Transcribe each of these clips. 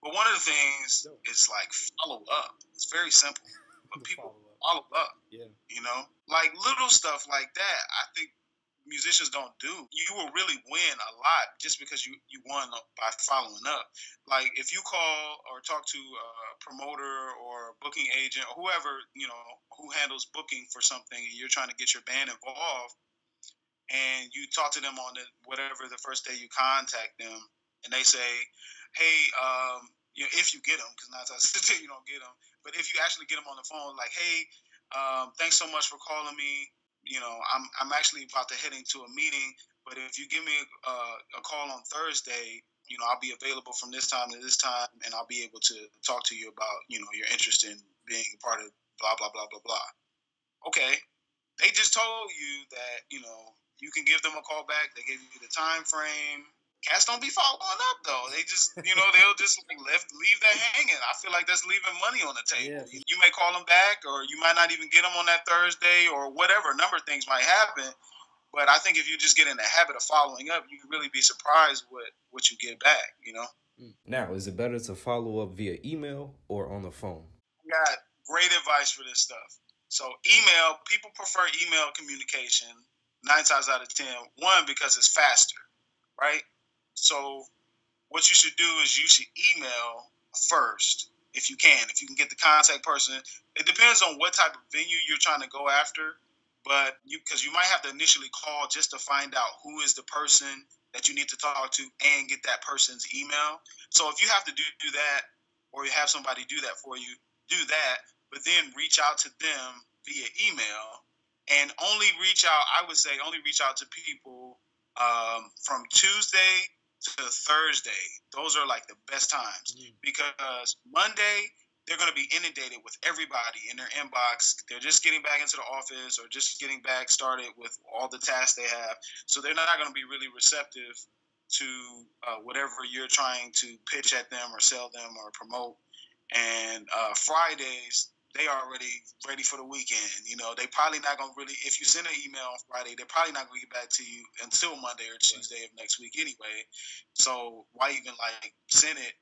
But one of the things is like follow up. It's very simple, but people follow up. Yeah. You know, like little stuff like that. I think musicians don't do. You will really win a lot just because you won by following up. Like if you call or talk to a promoter or booking agent or whoever, you know, who handles booking for something, and you're trying to get your band involved, and you talk to them on whatever the first day you contact them, and they say, "Hey, you know, if you get them, because 9 times out of 10 you don't get them, but if you actually get them on the phone, like, hey, thanks so much for calling me. You know, I'm actually about to head into a meeting, but if you give me a call on Thursday, you know, I'll be available from this time to this time, and I'll be able to talk to you about, you know, your interest in being a part of blah blah blah blah blah." Okay, they just told you that, you know, you can give them a call back. They gave you the time frame. Cats don't be following up though. They just, you know, they'll just like leave that hanging. I feel like that's leaving money on the table. Yeah. You may call them back, or you might not even get them on that Thursday, or whatever. A number of things might happen. But I think if you just get in the habit of following up, you can really be surprised with what you get back. You know. Now, is it better to follow up via email or on the phone? Got great advice for this stuff. So email, people prefer email communication 9 times out of 10. One, because it's faster, right? So what you should do is you should email first if you can. If you can get the contact person, it depends on what type of venue you're trying to go after. But because you might have to initially call just to find out who is the person that you need to talk to and get that person's email. So if you have to do that, or you have somebody do that for you, do that, but then reach out to them via email, and only reach out, I would say, only reach out to people from Tuesday to Thursday. Those are like the best times, because Monday, they're going to be inundated with everybody in their inbox. They're just getting back into the office or just getting back started with all the tasks they have. So they're not going to be really receptive to whatever you're trying to pitch at them or sell them or promote. And Fridays, they are already ready for the weekend. You know, they probably not going to really, if you send an email on Friday, they're probably not going to get back to you until Monday or Tuesday of next week anyway. So why even like send it?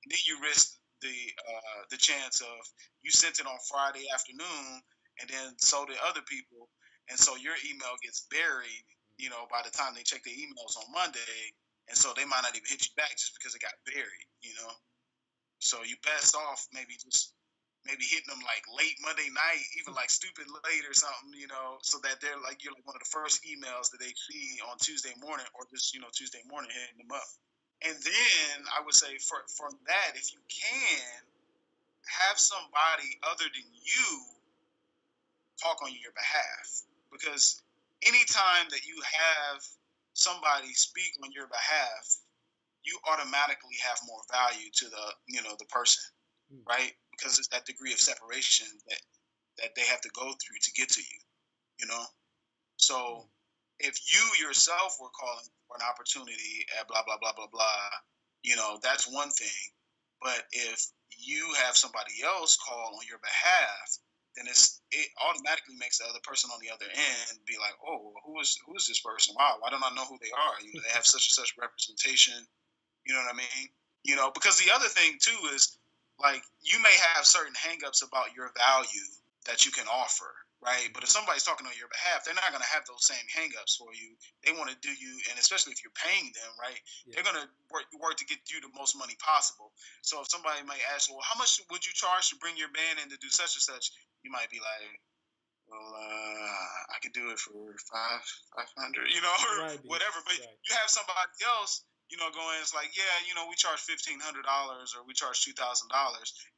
Then you risk the chance of you sent it on Friday afternoon, and then so did other people, and so your email gets buried, you know, by the time they check their emails on Monday, and so they might not even hit you back just because it got buried, you know. So you best off maybe hitting them like late Monday night, even like stupid late or something, you know, so that they're like, you're like one of the first emails that they see on Tuesday morning, or just, you know, Tuesday morning hitting them up. And then I would say from that, if you can, have somebody other than you talk on your behalf. Because anytime that you have somebody speak on your behalf, you automatically have more value to the, you know, the person, right? Because it's that degree of separation that they have to go through to get to you, you know? So if you yourself were calling for an opportunity at blah, blah, blah, blah, blah, you know, that's one thing. But if you have somebody else call on your behalf, then it automatically makes the other person on the other end be like, oh, who is this person? Wow, why don't I know who they are? You know, they have such and such representation. You know what I mean? You know, because the other thing too is, like, you may have certain hangups about your value that you can offer, right? But if somebody's talking on your behalf, they're not going to have those same hangups for you. They want to do you, and especially if you're paying them, right? Yeah. They're going to work to get you the most money possible. So if somebody might ask, well, how much would you charge to bring your band in to do such and such? You might be like, well, I could do it for $500, you know, or right, whatever. But right. You have somebody else, you know, going, it's like, yeah, you know, we charge $1,500 or we charge $2,000,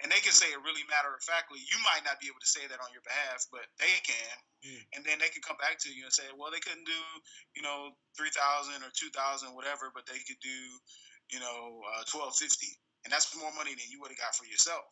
and they can say it really matter of factly. You might not be able to say that on your behalf, but they can, and then they can come back to you and say, well, they couldn't do, you know, $3,000 or $2,000, whatever, but they could do, you know, $1,250, and that's more money than you would have got for yourself.